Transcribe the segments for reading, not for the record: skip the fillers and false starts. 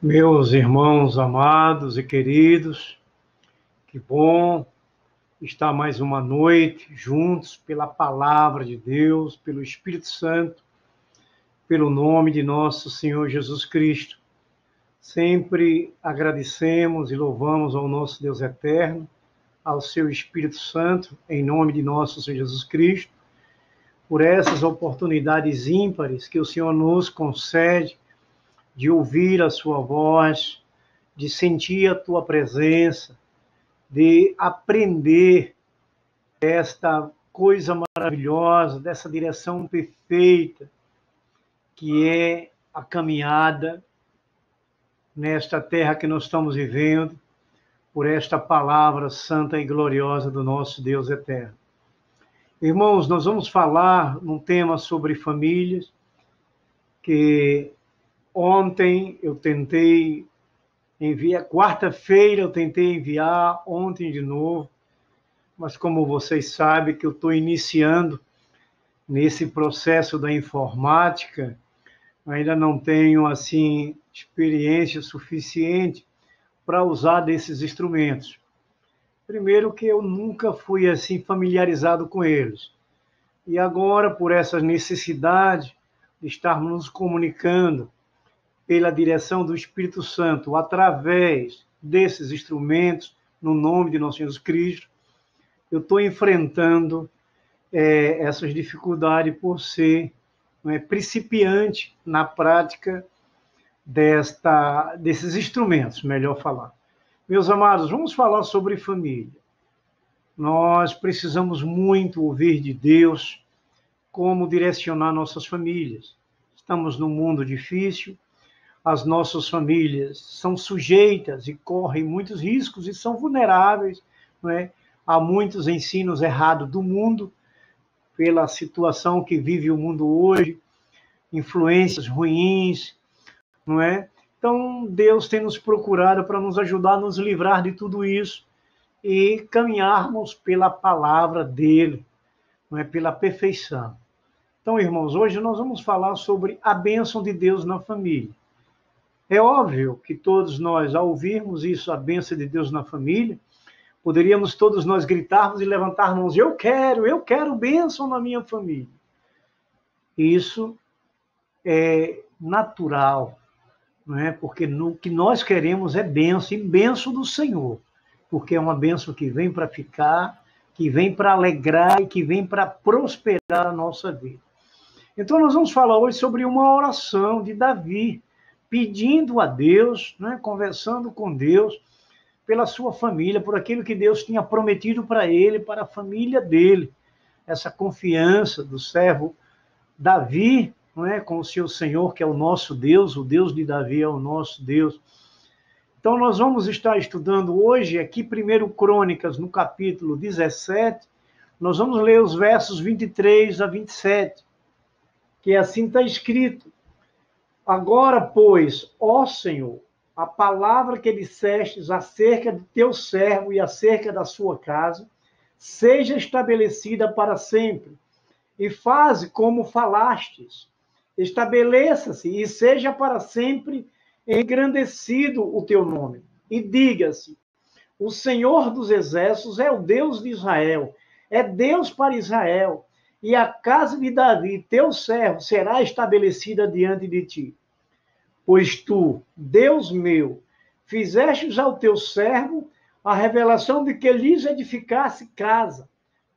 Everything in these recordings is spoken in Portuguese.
Meus irmãos amados e queridos, que bom estar mais uma noite juntos pela palavra de Deus, pelo Espírito Santo, pelo nome de nosso Senhor Jesus Cristo. Sempre agradecemos e louvamos ao nosso Deus eterno, ao seu Espírito Santo, em nome de nosso Senhor Jesus Cristo, por essas oportunidades ímpares que o Senhor nos concede de ouvir a sua voz, de sentir a tua presença, de aprender esta coisa maravilhosa, dessa direção perfeita, que é a caminhada nesta terra que nós estamos vivendo, por esta palavra santa e gloriosa do nosso Deus eterno. Irmãos, nós vamos falar num tema sobre famílias, que ontem eu tentei enviar, quarta-feira eu tentei enviar, ontem de novo, mas como vocês sabem que eu estou iniciando nesse processo da informática, ainda não tenho, assim, experiência suficiente para usar desses instrumentos. Primeiro que eu nunca fui, assim, familiarizado com eles. E agora, por essa necessidade de estarmos nos comunicando pela direção do Espírito Santo, através desses instrumentos, no nome de nosso Jesus Cristo, eu estou enfrentando essas dificuldades por ser principiante na prática desses instrumentos, melhor falar. Meus amados, vamos falar sobre família. Nós precisamos muito ouvir de Deus como direcionar nossas famílias. Estamos num mundo difícil, as nossas famílias são sujeitas e correm muitos riscos e são vulneráveis, não é? Há muitos ensinos errados do mundo, pela situação que vive o mundo hoje, influências ruins, não é? Então, Deus tem nos procurado para nos ajudar a nos livrar de tudo isso e caminharmos pela palavra dele, não é? Pela perfeição. Então, irmãos, hoje nós vamos falar sobre a bênção de Deus na família. É óbvio que todos nós, ao ouvirmos isso, a bênção de Deus na família, poderíamos todos nós gritarmos e levantar mãos, eu quero bênção na minha família. Isso é natural, não é? Porque o que nós queremos é bênção, e bênção do Senhor, porque é uma bênção que vem para ficar, que vem para alegrar e que vem para prosperar a nossa vida. Então nós vamos falar hoje sobre uma oração de Davi, pedindo a Deus, né, conversando com Deus, pela sua família, por aquilo que Deus tinha prometido para ele, para a família dele. Essa confiança do servo Davi, não é, com o seu Senhor, que é o nosso Deus, o Deus de Davi é o nosso Deus. Então nós vamos estar estudando hoje aqui 1 Crônicas, no capítulo 17, nós vamos ler os versos 23 a 27, que assim está escrito: Agora, pois, ó Senhor, a palavra que dissestes acerca de teu servo e acerca da sua casa, seja estabelecida para sempre, e faze como falastes. Estabeleça-se e seja para sempre engrandecido o teu nome. E diga-se: o Senhor dos exércitos é o Deus de Israel, é Deus para Israel, e a casa de Davi, teu servo, será estabelecida diante de ti. Pois tu, Deus meu, fizestes ao teu servo a revelação de que lhes edificasse casa.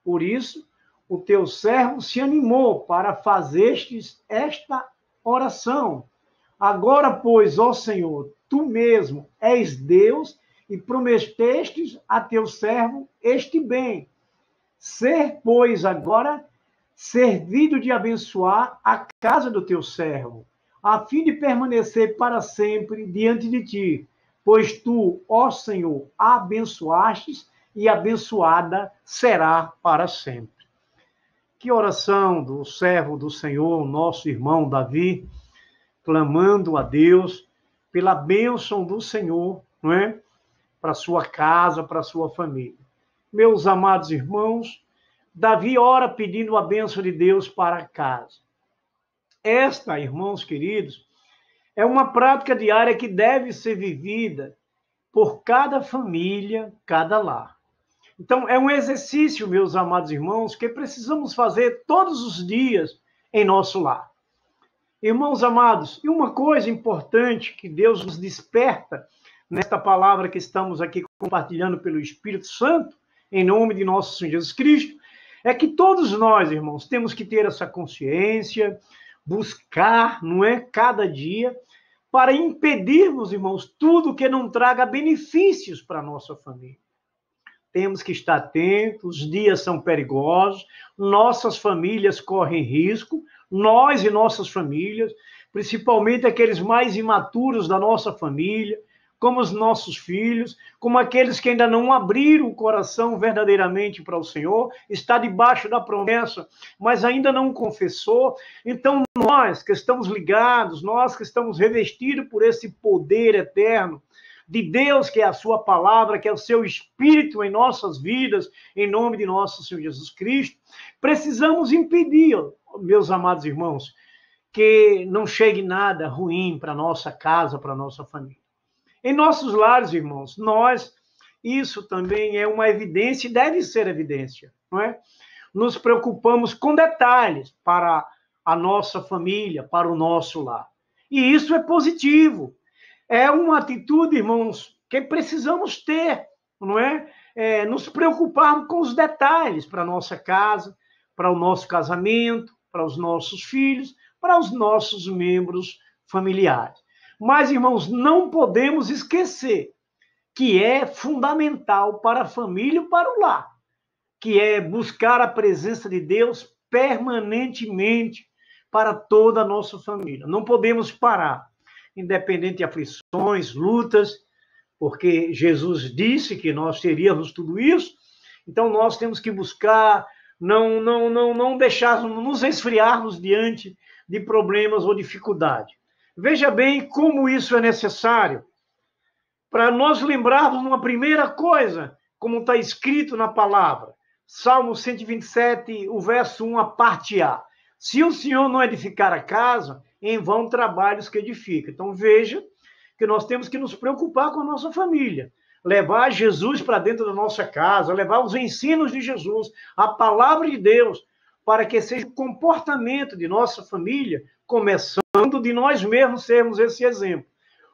Por isso, o teu servo se animou para fazestes esta oração. Agora, pois, ó Senhor, tu mesmo és Deus e prometestes a teu servo este bem. Ser, pois, agora servido de abençoar a casa do teu servo, a fim de permanecer para sempre diante de ti, pois tu, ó Senhor, a abençoastes e abençoada será para sempre. Que oração do servo do Senhor, nosso irmão Davi, clamando a Deus pela bênção do Senhor, não é? Para sua casa, para sua família. Meus amados irmãos, Davi ora pedindo a bênção de Deus para a casa. Esta, irmãos queridos, É uma prática diária que deve ser vivida por cada família, cada lar. Então, é um exercício, meus amados irmãos, que precisamos fazer todos os dias em nosso lar. Irmãos amados, e uma coisa importante que Deus nos desperta nesta palavra que estamos aqui compartilhando pelo Espírito Santo, em nome de nosso Senhor Jesus Cristo, é que todos nós, irmãos, temos que ter essa consciência, buscar, não é, cada dia, para impedirmos, irmãos, tudo que não traga benefícios para a nossa família. Temos que estar atentos, os dias são perigosos, nossas famílias correm risco, nós e nossas famílias, principalmente aqueles mais imaturos da nossa família, como os nossos filhos, como aqueles que ainda não abriram o coração verdadeiramente para o Senhor, está debaixo da promessa, mas ainda não confessou. Então, nós que estamos ligados, nós que estamos revestidos por esse poder eterno de Deus, que é a sua palavra, que é o seu Espírito em nossas vidas, em nome de nosso Senhor Jesus Cristo, precisamos impedir, meus amados irmãos, que não chegue nada ruim para a nossa casa, para a nossa família. Em nossos lares, irmãos, isso também é uma evidência e deve ser evidência, não é? Nos preocupamos com detalhes para a nossa família, para o nosso lar. E isso é positivo. É uma atitude, irmãos, que precisamos ter, não é? Nos preocuparmos com os detalhes para a nossa casa, para o nosso casamento, para os nossos filhos, para os nossos membros familiares. Mas, irmãos, não podemos esquecer que é fundamental para a família e para o lar, que é buscar a presença de Deus permanentemente para toda a nossa família. Não podemos parar, independente de aflições, lutas, porque Jesus disse que nós teríamos tudo isso, então nós temos que buscar não deixar nos esfriarmos diante de problemas ou dificuldades. Veja bem como isso é necessário, para nós lembrarmos uma primeira coisa, como está escrito na palavra, Salmo 127, o verso 1, a parte A. Se o Senhor não edificar a casa, em vão trabalhos que edifica. Então veja que nós temos que nos preocupar com a nossa família, levar Jesus para dentro da nossa casa, levar os ensinos de Jesus, a palavra de Deus, para que seja o comportamento de nossa família, começando de nós mesmos sermos esse exemplo.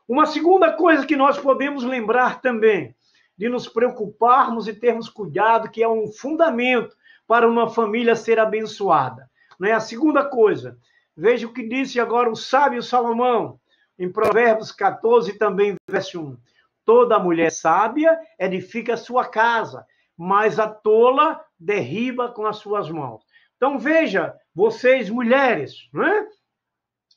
Uma segunda coisa que nós podemos lembrar também, de nos preocuparmos e termos cuidado, que é um fundamento para uma família ser abençoada. Não é? A segunda coisa, veja o que disse agora o sábio Salomão, em Provérbios 14, também verso 1. Toda mulher sábia edifica a sua casa, mas a tola derriba com as suas mãos. Então veja, vocês mulheres, não é?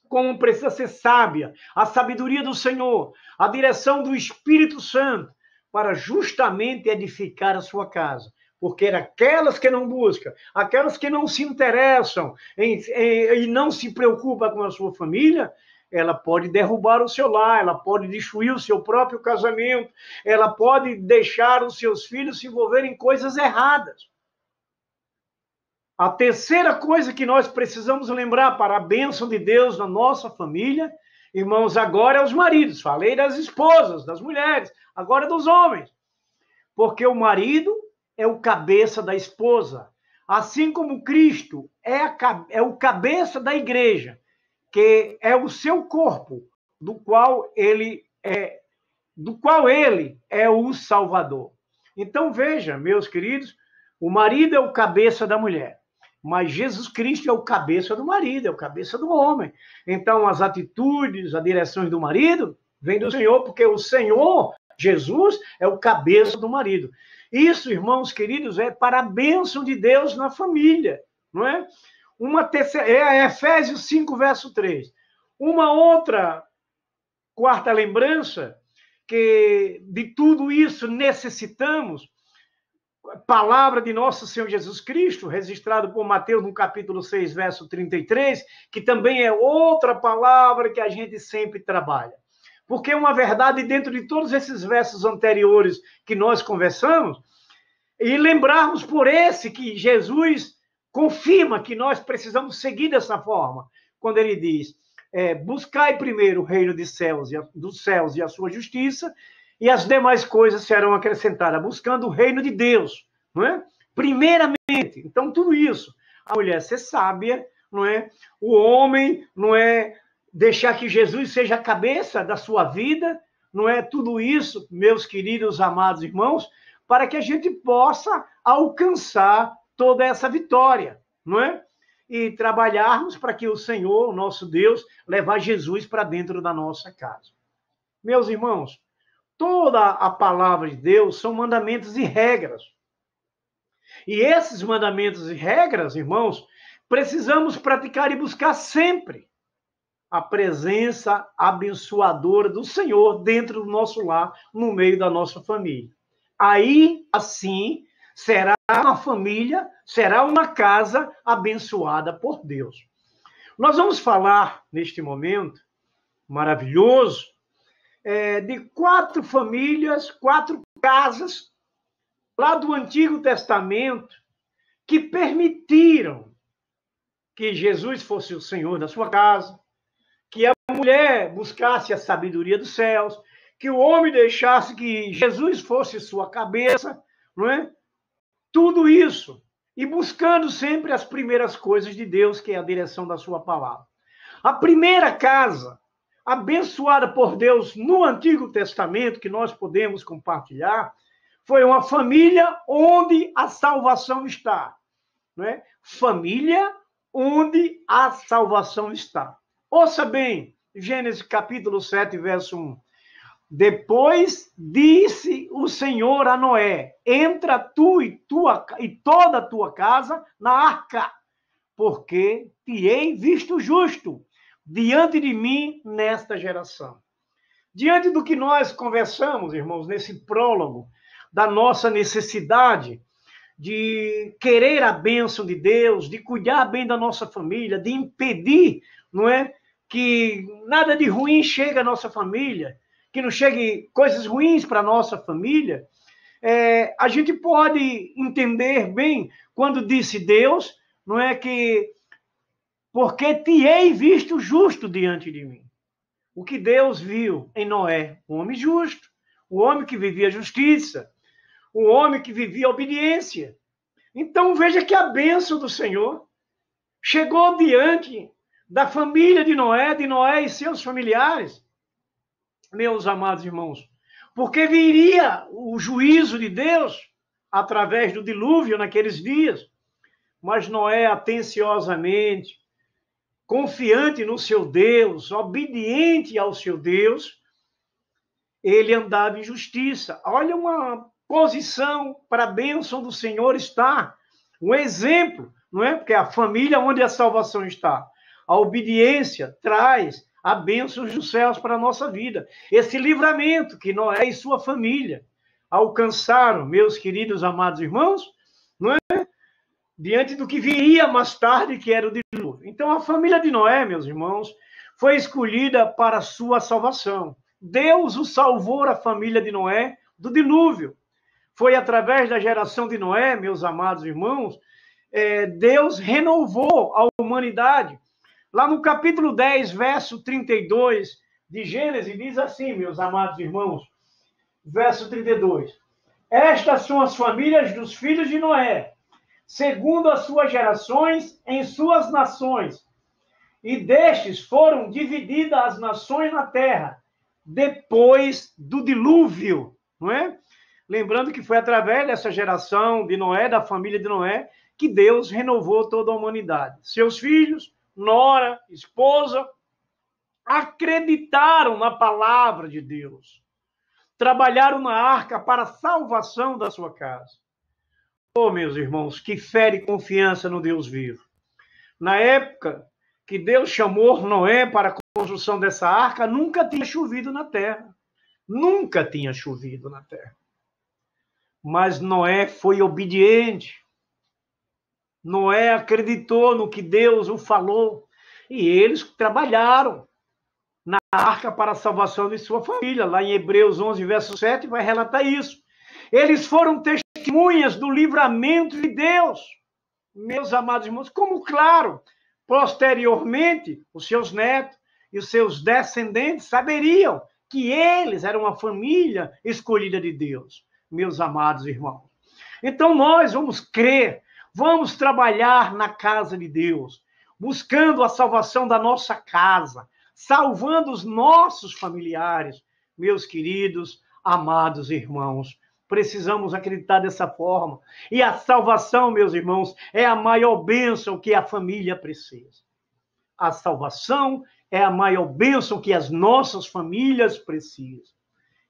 Como precisa ser sábia, a sabedoria do Senhor, a direção do Espírito Santo, para justamente edificar a sua casa. Porque aquelas que não buscam, aquelas que não se interessam e não se preocupam com a sua família, ela pode derrubar o seu lar, ela pode destruir o seu próprio casamento, ela pode deixar os seus filhos se envolverem em coisas erradas. A terceira coisa que nós precisamos lembrar para a bênção de Deus na nossa família, irmãos, agora é os maridos. Falei das esposas, das mulheres, agora é dos homens. Porque o marido é o cabeça da esposa. Assim como Cristo é o cabeça da igreja, que é o seu corpo, do qual ele é o Salvador. Então veja, meus queridos, o marido é o cabeça da mulher. Mas Jesus Cristo é o cabeça do marido, é o cabeça do homem. Então, as atitudes, as direções do marido vêm do Senhor, porque o Senhor, Jesus, é o cabeça do marido. Isso, irmãos queridos, é para a bênção de Deus na família, não é? É Efésios 5, verso 3. Uma outra quarta lembrança, que de tudo isso necessitamos, palavra de nosso Senhor Jesus Cristo, registrado por Mateus no capítulo 6, verso 33, que também é outra palavra que a gente sempre trabalha. Porque é uma verdade dentro de todos esses versos anteriores que nós conversamos, e lembrarmos por esse que Jesus confirma que nós precisamos seguir dessa forma, quando ele diz, buscai primeiro o reino dos céus e a sua justiça, e as demais coisas serão acrescentadas, buscando o reino de Deus, não é? Primeiramente. Então, tudo isso. A mulher ser sábia, não é? O homem, não é? Deixar que Jesus seja a cabeça da sua vida, não é? Tudo isso, meus queridos, amados irmãos, para que a gente possa alcançar toda essa vitória, não é? E trabalharmos para que o Senhor, o nosso Deus, levar Jesus para dentro da nossa casa. Meus irmãos, toda a palavra de Deus são mandamentos e regras. E esses mandamentos e regras, irmãos, precisamos praticar e buscar sempre a presença abençoadora do Senhor dentro do nosso lar, no meio da nossa família. Aí, assim, será uma família, será uma casa abençoada por Deus. Nós vamos falar, neste momento maravilhoso, de 4 famílias, 4 casas, lá do Antigo Testamento, que permitiram que Jesus fosse o Senhor da sua casa, que a mulher buscasse a sabedoria dos céus, que o homem deixasse que Jesus fosse sua cabeça, não é? Tudo isso. E buscando sempre as primeiras coisas de Deus, que é a direção da sua palavra. A primeira casa abençoada por Deus no Antigo Testamento, que nós podemos compartilhar, foi uma família onde a salvação está. Não é? Família onde a salvação está. Ouça bem, Gênesis capítulo 7, verso 1. Depois disse o Senhor a Noé: entra tu e toda a tua casa na arca, porque te hei visto justo diante de mim nesta geração. Diante do que nós conversamos, irmãos, nesse prólogo, da nossa necessidade de querer a bênção de Deus, de cuidar bem da nossa família, de impedir, não é, que nada de ruim chegue à nossa família, que não chegue coisas ruins para a nossa família, a gente pode entender bem quando disse Deus, não é, que porque te hei visto justo diante de mim. O que Deus viu em Noé? Um homem justo, o homem que vivia justiça, o homem que vivia obediência. Então veja que a bênção do Senhor chegou diante da família de Noé e seus familiares, meus amados irmãos, porque viria o juízo de Deus através do dilúvio naqueles dias. Mas Noé, atenciosamente, confiante no seu Deus, obediente ao seu Deus, ele andava em justiça. Olha uma posição para a bênção do Senhor está, um exemplo, não é? Porque é a família onde a salvação está. A obediência traz a bênção dos céus para a nossa vida. Esse livramento que Noé e sua família alcançaram, meus queridos amados irmãos, não é? Diante do que viria mais tarde, que era o dilúvio. Então, a família de Noé, meus irmãos, foi escolhida para a sua salvação. Deus o salvou, a família de Noé, do dilúvio. Foi através da geração de Noé, meus amados irmãos, Deus renovou a humanidade. Lá no capítulo 10, verso 32 de Gênesis, diz assim, meus amados irmãos, verso 32. Estas são as famílias dos filhos de Noé, segundo as suas gerações, em suas nações. E destes foram divididas as nações na terra, depois do dilúvio, não é? Lembrando que foi através dessa geração de Noé, da família de Noé, que Deus renovou toda a humanidade. Seus filhos, nora, esposa, acreditaram na palavra de Deus. Trabalharam na arca para a salvação da sua casa. Oh, meus irmãos, que fé e confiança no Deus vivo. Na época que Deus chamou Noé para a construção dessa arca, nunca tinha chovido na terra. Nunca tinha chovido na terra. Mas Noé foi obediente. Noé acreditou no que Deus o falou. E eles trabalharam na arca para a salvação de sua família. Lá em Hebreus 11, verso 7, vai relatar isso. Eles foram testemunhas do livramento de Deus. Meus amados irmãos, como claro, posteriormente, os seus netos e os seus descendentes saberiam que eles eram uma família escolhida de Deus, meus amados irmãos. Então nós vamos crer, vamos trabalhar na casa de Deus, buscando a salvação da nossa casa, salvando os nossos familiares, meus queridos, amados irmãos. Precisamos acreditar dessa forma. E a salvação, meus irmãos, é a maior bênção que a família precisa. A salvação é a maior bênção que as nossas famílias precisam.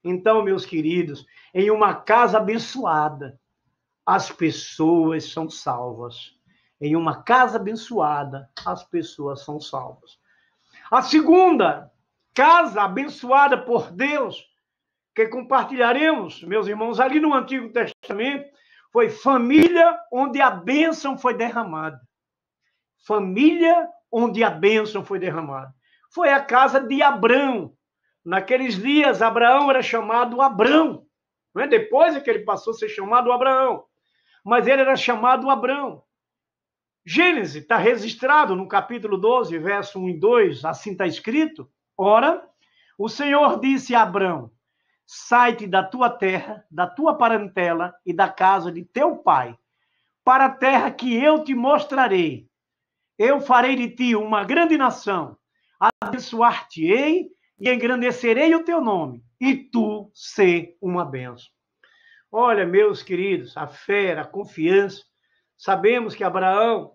Então, meus queridos, em uma casa abençoada, as pessoas são salvas. Em uma casa abençoada, as pessoas são salvas. A segunda casa abençoada por Deus, que compartilharemos, meus irmãos, ali no Antigo Testamento, foi família onde a bênção foi derramada. Família onde a bênção foi derramada. Foi a casa de Abrão. Naqueles dias, Abraão era chamado Abrão. Não é? Depois é que ele passou a ser chamado Abraão. Mas ele era chamado Abrão. Gênesis está registrado no capítulo 12, verso 1 e 2, assim está escrito. Ora, o Senhor disse a Abrão, sai-te da tua terra, da tua parentela e da casa de teu pai, para a terra que eu te mostrarei. Eu farei de ti uma grande nação, abençoar-te-ei e engrandecerei o teu nome, e tu ser uma bênção. Olha, meus queridos, a fé, a confiança. Sabemos que Abraão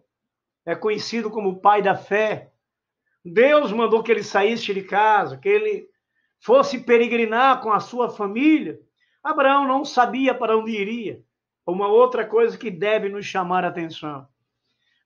é conhecido como o pai da fé. Deus mandou que ele saísse de casa, que ele fosse peregrinar com a sua família. Abraão não sabia para onde iria. Uma outra coisa que deve nos chamar a atenção.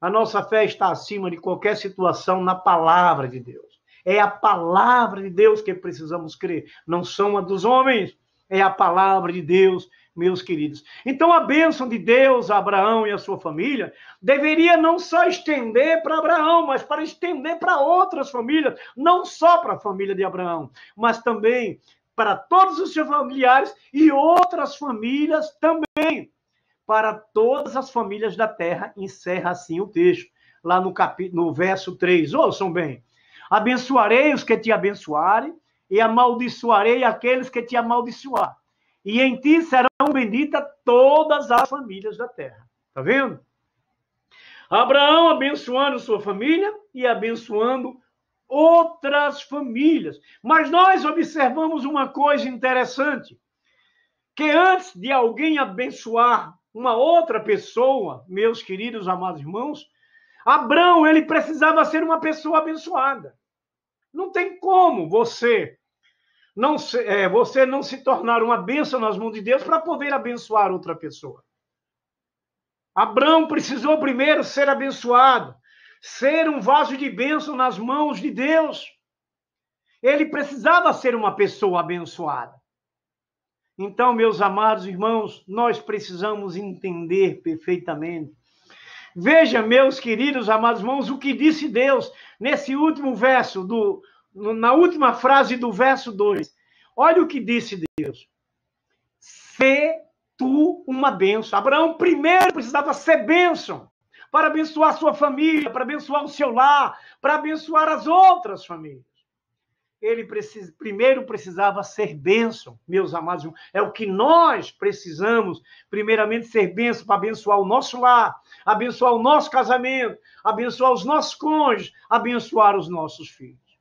A nossa fé está acima de qualquer situação na palavra de Deus. É a palavra de Deus que precisamos crer. Não são a dos homens, é a palavra de Deus, meus queridos. Então a bênção de Deus a Abraão e a sua família deveria não só estender para Abraão, mas para estender para outras famílias, não só para a família de Abraão, mas também para todos os seus familiares e outras famílias também, para todas as famílias da terra, encerra assim o texto, lá no verso 3. Ouçam bem. Abençoarei os que te abençoarem e amaldiçoarei aqueles que te amaldiçoarem. E em ti serão benditas todas as famílias da terra. Está vendo? Abraão abençoando sua família e abençoando outras famílias. Mas nós observamos uma coisa interessante, que antes de alguém abençoar uma outra pessoa, meus queridos amados irmãos, Abraão, ele precisava ser uma pessoa abençoada. Não tem como você não se tornar uma bênção nas mãos de Deus para poder abençoar outra pessoa. Abraão precisou primeiro ser abençoado, ser um vaso de bênção nas mãos de Deus. Ele precisava ser uma pessoa abençoada. Então, meus amados irmãos, nós precisamos entender perfeitamente. Veja, meus queridos amados irmãos, o que disse Deus nesse último verso, na última frase do verso 2. Olha o que disse Deus. Sê tu uma bênção. Abraão primeiro precisava ser bênção para abençoar sua família, para abençoar o seu lar, para abençoar as outras famílias. Ele primeiro precisava ser bênção, meus amados irmãos. É o que nós precisamos, primeiramente, ser bênção para abençoar o nosso lar, abençoar o nosso casamento, abençoar os nossos cônjuges, abençoar os nossos filhos.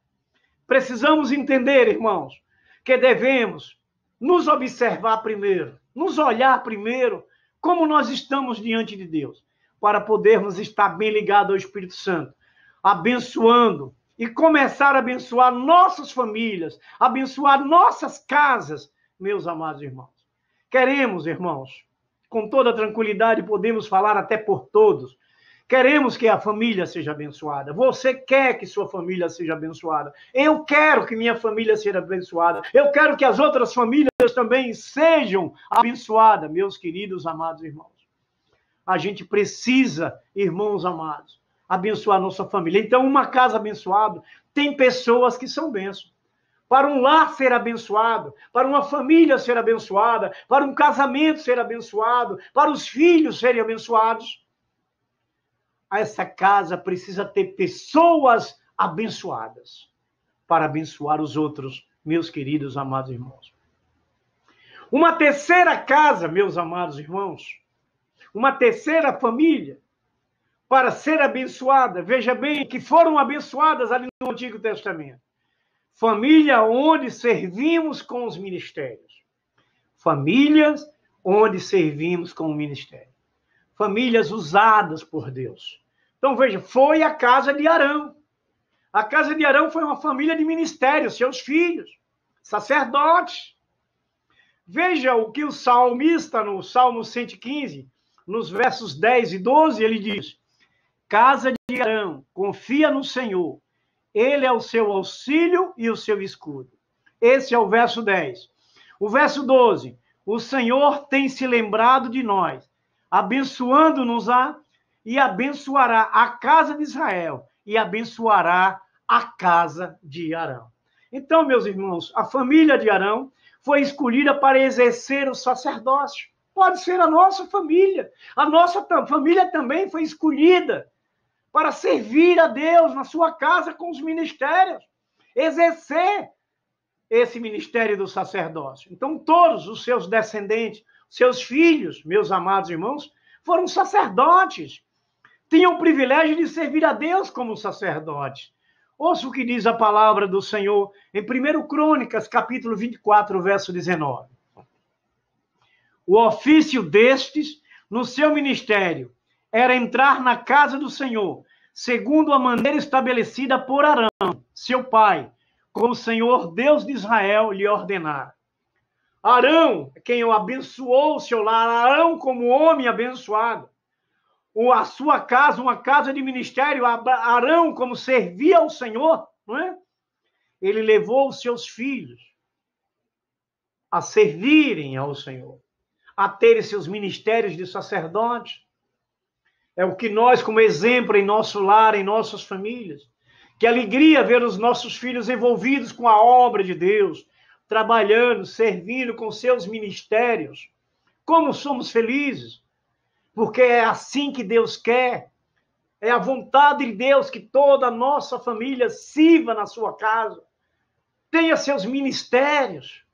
Precisamos entender, irmãos, que devemos nos observar primeiro, nos olhar primeiro, como nós estamos diante de Deus, para podermos estar bem ligados ao Espírito Santo, abençoando, e começar a abençoar nossas famílias, abençoar nossas casas, meus amados irmãos. Queremos, irmãos, com toda tranquilidade, podemos falar até por todos, queremos que a família seja abençoada. Você quer que sua família seja abençoada. Eu quero que minha família seja abençoada. Eu quero que as outras famílias também sejam abençoadas, meus queridos, amados irmãos. A gente precisa, irmãos amados, abençoar nossa família. Então, uma casa abençoada tem pessoas que são bênçãos. Para um lar ser abençoado, para uma família ser abençoada, para um casamento ser abençoado, para os filhos serem abençoados, essa casa precisa ter pessoas abençoadas, para abençoar os outros, meus queridos amados irmãos. Uma terceira casa, meus amados irmãos, uma terceira família para ser abençoada. Veja bem que foram abençoadas ali no Antigo Testamento. Família onde servimos com os ministérios. Famílias onde servimos com o ministério. Famílias usadas por Deus. Então veja, foi a casa de Arão. A casa de Arão foi uma família de ministério, seus filhos, sacerdotes. Veja o que o salmista, no Salmo 115, nos versos 10 e 12, ele diz: casa de Arão, confia no Senhor. Ele é o seu auxílio e o seu escudo. Esse é o verso 10. O verso 12. O Senhor tem se lembrado de nós, abençoando-nos e abençoará a casa de Israel e abençoará a casa de Arão. Então, meus irmãos, a família de Arão foi escolhida para exercer o sacerdócio. Pode ser a nossa família. A nossa família também foi escolhida para servir a Deus na sua casa com os ministérios. Exercer esse ministério do sacerdócio. Então, todos os seus descendentes, seus filhos, meus amados irmãos, foram sacerdotes. Tinham o privilégio de servir a Deus como sacerdotes. Ouça o que diz a palavra do Senhor em 1 Crônicas, capítulo 24, verso 19. O ofício destes, no seu ministério, era entrar na casa do Senhor, segundo a maneira estabelecida por Arão, seu pai, como o Senhor, Deus de Israel, lhe ordenara. Arão, quem o abençoou o seu lar, Arão como homem abençoado, a sua casa, uma casa de ministério, Arão como servia ao Senhor, não é? Ele levou os seus filhos a servirem ao Senhor, a terem seus ministérios de sacerdote. É o que nós, como exemplo em nosso lar, em nossas famílias. Que alegria ver os nossos filhos envolvidos com a obra de Deus, trabalhando, servindo com seus ministérios. Como somos felizes, porque é assim que Deus quer. É a vontade de Deus que toda a nossa família sirva na sua casa, tenha seus ministérios.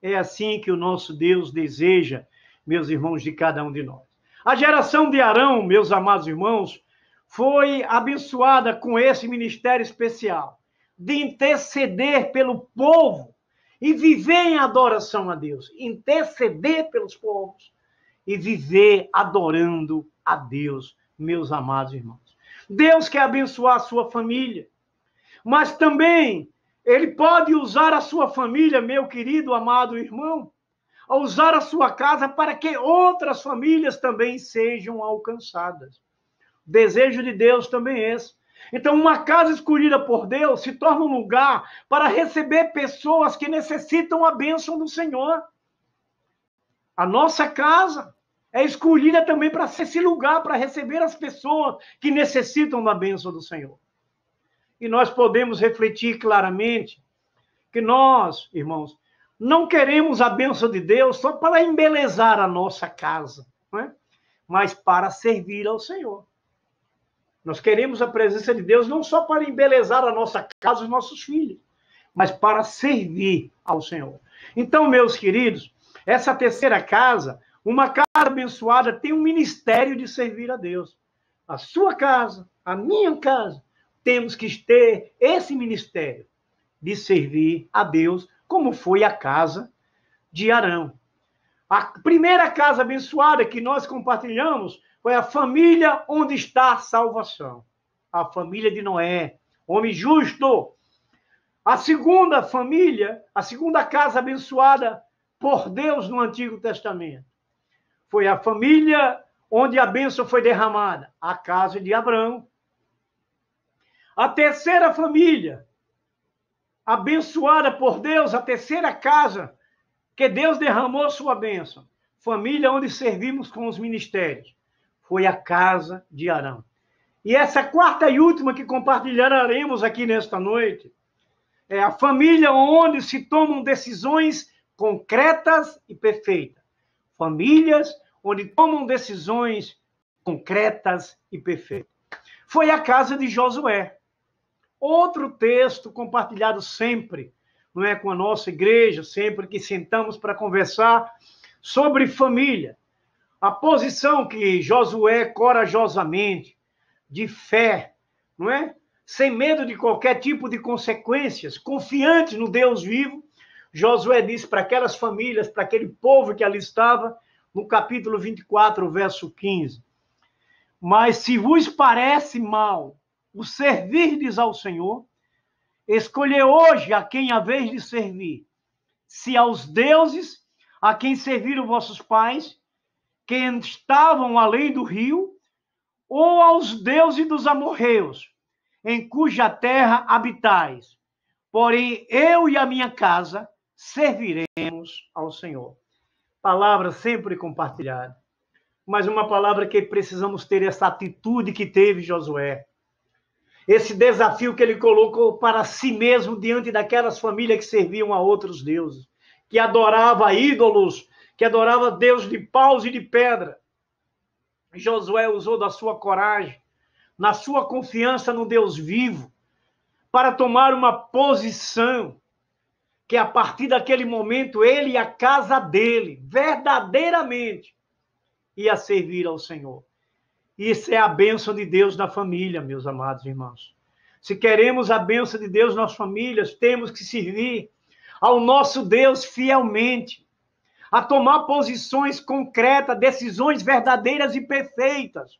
É assim que o nosso Deus deseja, meus irmãos, de cada um de nós. A geração de Arão, meus amados irmãos, foi abençoada com esse ministério especial, de interceder pelo povo e viver em adoração a Deus. Interceder pelos povos e viver adorando a Deus, meus amados irmãos. Deus quer abençoar a sua família, mas também Ele pode usar a sua família, meu querido, amado irmão, a usar a sua casa para que outras famílias também sejam alcançadas. O desejo de Deus também é esse. Então, uma casa escolhida por Deus se torna um lugar para receber pessoas que necessitam a bênção do Senhor. A nossa casa é escolhida também para ser esse lugar, para receber as pessoas que necessitam da bênção do Senhor. E nós podemos refletir claramente que nós, irmãos, não queremos a bênção de Deus só para embelezar a nossa casa, não é? Mas para servir ao Senhor. Nós queremos a presença de Deus não só para embelezar a nossa casa, os nossos filhos, mas para servir ao Senhor. Então, meus queridos, essa terceira casa, uma casa abençoada, tem um ministério de servir a Deus. A sua casa, a minha casa, temos que ter esse ministério de servir a Deus, como foi a casa de Arão. A primeira casa abençoada que nós compartilhamos foi a família onde está a salvação. A família de Noé, homem justo. A segunda família, a segunda casa abençoada por Deus no Antigo Testamento, foi a família onde a bênção foi derramada, a casa de Abraão. A terceira família abençoada por Deus, a terceira casa que Deus derramou sua bênção, família onde servimos com os ministérios, foi a casa de Arão. E essa quarta e última que compartilharemos aqui nesta noite é a família onde se tomam decisões concretas e perfeitas. Famílias onde tomam decisões concretas e perfeitas. Foi a casa de Josué. Outro texto compartilhado sempre, não é, com a nossa igreja, sempre que sentamos para conversar sobre família. A posição que Josué corajosamente, de fé, não é? Sem medo de qualquer tipo de consequências, confiante no Deus vivo, Josué disse para aquelas famílias, para aquele povo que ali estava, no capítulo 24, verso 15: mas se vos parece mal o servirdes ao Senhor, escolhei hoje a quem haveis de servir, se aos deuses a quem serviram vossos pais, que estavam além do rio, ou aos deuses dos amorreus, em cuja terra habitais. Porém, eu e a minha casa serviremos ao Senhor. Palavra sempre compartilhada. Mas uma palavra que precisamos ter essa atitude que teve Josué. Esse desafio que ele colocou para si mesmo diante daquelas famílias que serviam a outros deuses, que adorava ídolos, que adorava Deus de paus e de pedra. Josué usou da sua coragem, na sua confiança no Deus vivo, para tomar uma posição que a partir daquele momento ele e a casa dele verdadeiramente ia servir ao Senhor. Isso é a bênção de Deus na família, meus amados irmãos. Se queremos a bênção de Deus nas famílias, temos que servir ao nosso Deus fielmente, a tomar posições concretas, decisões verdadeiras e perfeitas,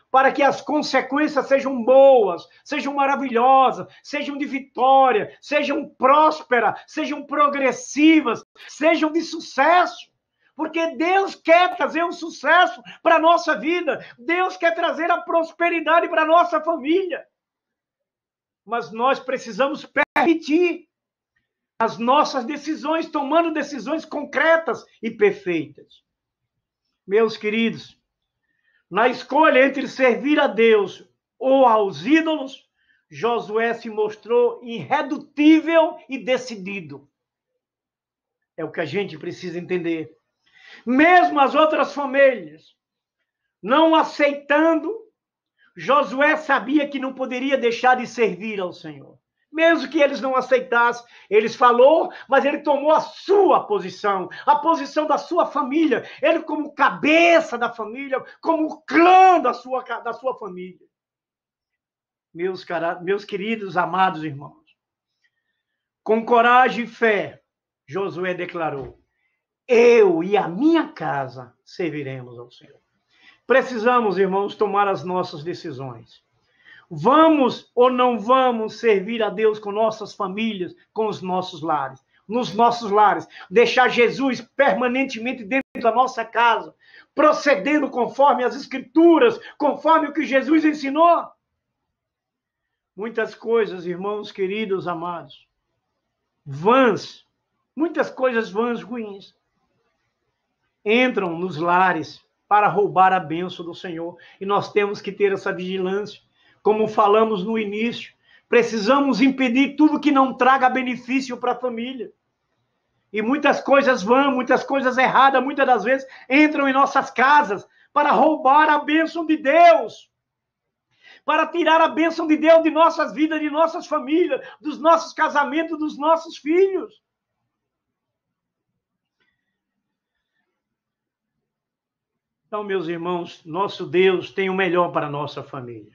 para que as consequências sejam boas, sejam maravilhosas, sejam de vitória, sejam prósperas, sejam progressivas, sejam de sucesso. Porque Deus quer trazer um sucesso para a nossa vida, Deus quer trazer a prosperidade para a nossa família. Mas nós precisamos permitir as nossas decisões, tomando decisões concretas e perfeitas. Meus queridos, na escolha entre servir a Deus ou aos ídolos, Josué se mostrou irredutível e decidido. É o que a gente precisa entender. Mesmo as outras famílias não aceitando, Josué sabia que não poderia deixar de servir ao Senhor. Mesmo que eles não aceitassem, ele falou, mas ele tomou a sua posição, a posição da sua família, ele como cabeça da família, como clã da sua família. Meus queridos, amados irmãos, com coragem e fé, Josué declarou: eu e a minha casa serviremos ao Senhor. Precisamos, irmãos, tomar as nossas decisões. Vamos ou não vamos servir a Deus com nossas famílias, com os nossos lares? Nos nossos lares, deixar Jesus permanentemente dentro da nossa casa, procedendo conforme as Escrituras, conforme o que Jesus ensinou? Muitas coisas, irmãos queridos, amados, vãs, muitas coisas vãs, ruins, entram nos lares para roubar a bênção do Senhor. E nós temos que ter essa vigilância. Como falamos no início, precisamos impedir tudo que não traga benefício para a família. E muitas coisas vãs, muitas coisas erradas, muitas das vezes, entram em nossas casas para roubar a bênção de Deus. Para tirar a bênção de Deus de nossas vidas, de nossas famílias, dos nossos casamentos, dos nossos filhos. Então, meus irmãos, nosso Deus tem o melhor para a nossa família.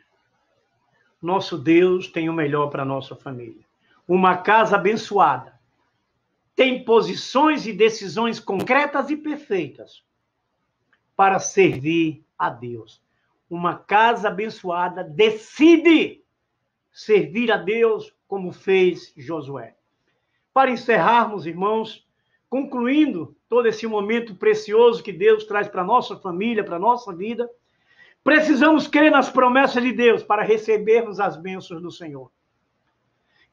Nosso Deus tem o melhor para a nossa família. Uma casa abençoada tem posições e decisões concretas e perfeitas para servir a Deus. Uma casa abençoada decide servir a Deus como fez Josué. Para encerrarmos, irmãos, concluindo todo esse momento precioso que Deus traz para a nossa família, para a nossa vida, precisamos crer nas promessas de Deus para recebermos as bênçãos do Senhor.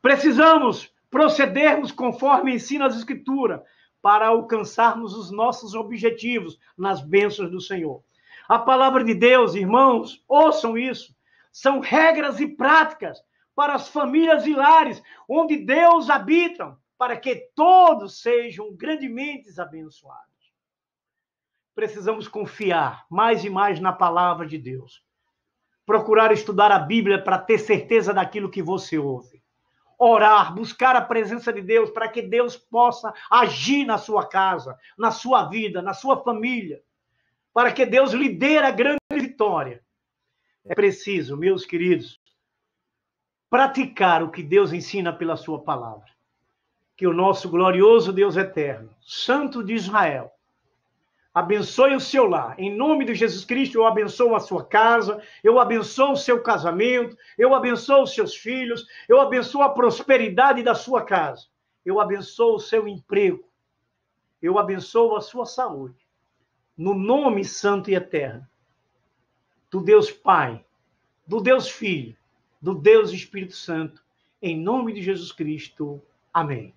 Precisamos procedermos conforme ensina as Escrituras para alcançarmos os nossos objetivos nas bênçãos do Senhor. A palavra de Deus, irmãos, ouçam isso, são regras e práticas para as famílias e lares onde Deus habita, para que todos sejam grandemente abençoados. Precisamos confiar mais e mais na palavra de Deus. procurar estudar a Bíblia para ter certeza daquilo que você ouve. Orar, buscar a presença de Deus para que Deus possa agir na sua casa, na sua vida, na sua família, para que Deus lhe dê a grande vitória. É preciso, meus queridos, praticar o que Deus ensina pela sua palavra. Que o nosso glorioso Deus eterno, Santo de Israel, abençoe o seu lar. Em nome de Jesus Cristo, eu abençoo a sua casa, eu abençoo o seu casamento, eu abençoo os seus filhos, eu abençoo a prosperidade da sua casa, eu abençoo o seu emprego, eu abençoo a sua saúde. No nome santo e eterno do Deus Pai, do Deus Filho, do Deus Espírito Santo, em nome de Jesus Cristo. Amém.